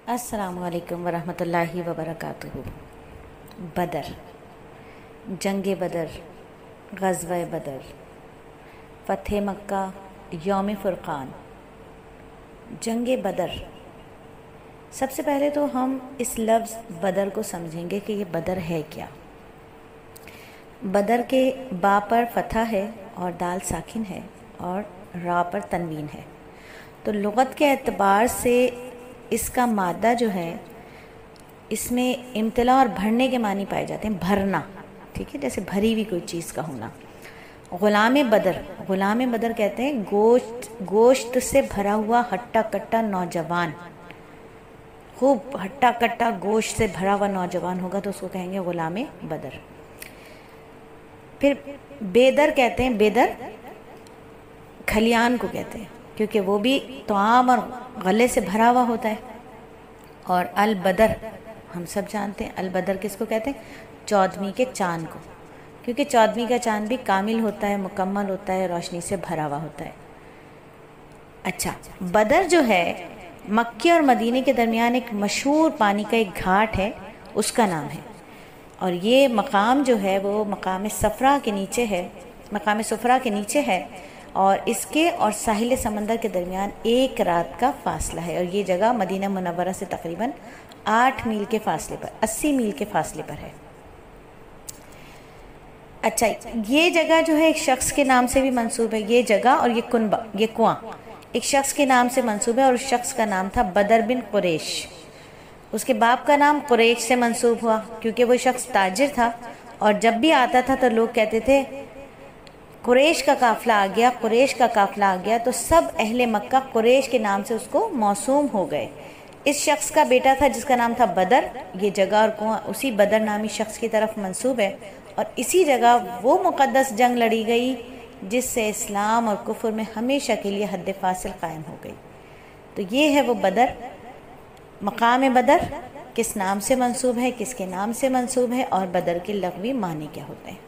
अस्सलामु अलैकुम वरहमतुल्लाहि वबरकातुहू। बदर, जंग बदर, ग़ज़वा बदर, फ़तह मक्का, यौम फ़ुरक़ान, जंग बदर। सबसे पहले तो हम इस लफ्ज़ बदर को समझेंगे कि ये बदर है क्या। बदर के बा पर फ़तह है और दाल साकिन है और रा पर तनवीन है। तो लुग़त के एतबार से इसका मादा जो है, इसमें इम्तिला और भरने के मानी पाए जाते हैं। भरना, ठीक है, जैसे भरी हुई कोई चीज़ का होना। ग़ुलाम बदर, ग़ुलाम बदर कहते हैं गोश्त से भरा हुआ हट्टा कट्टा नौजवान। खूब हट्टा कट्टा गोश्त से भरा हुआ नौजवान होगा तो उसको कहेंगे ग़ुलाम बदर। फिर बेदर कहते हैं, बेदर खलियान को कहते हैं क्योंकि वो भी तआम और गले से भरा हुआ होता है। और अल बदर हम सब जानते हैं, अल बदर किसको कहते हैं? 14वीं के चाँद को, क्योंकि 14वीं का चाँद भी कामिल होता है, मुकम्मल होता है, रोशनी से भरा हुआ होता है। अच्छा, बदर जो है मक्के और मदीने के दरमियान एक मशहूर पानी का एक घाट है, उसका नाम है। और ये मकाम जो है वो मकाम सफ़रा के नीचे है, मकाम सफ़रा के नीचे है। और इसके और साहिल समंदर के दरमियान 1 रात का फासला है। और ये जगह मदीना मुनव्वरा से तकरीबन 8 मील के फासले पर, 80 मील के फासले पर है। अच्छा, ये जगह जो है एक शख्स के नाम से भी मंसूब है। ये जगह और ये कुनबा, ये कुआं एक शख्स के नाम से मंसूब है और उस शख्स का नाम था बदर बिन कुरैश। उसके बाप का नाम कुरैश से मंसूब हुआ क्योंकि वो शख्स ताजिर था और जब भी आता था तो लोग कहते थे कुरैश का काफ़िला आ गया, कुरैश का काफ़िला आ गया। तो सब अहले मक्का कुरैश के नाम से उसको मौसूम हो गए। इस शख्स का बेटा था जिसका नाम था बदर। ये जगह और कुआं उसी बदर नामी शख्स की तरफ मंसूब है। और इसी जगह वो मुक़द्दस जंग लड़ी गई जिससे इस्लाम और कुफ्र में हमेशा के लिए हद फासिल कायम हो गई। तो ये है वो बदर। मकाम बदर किस नाम से मंसूब है, किसके नाम से मंसूब है और बदर के लग़वी मानी क्या होते हैं।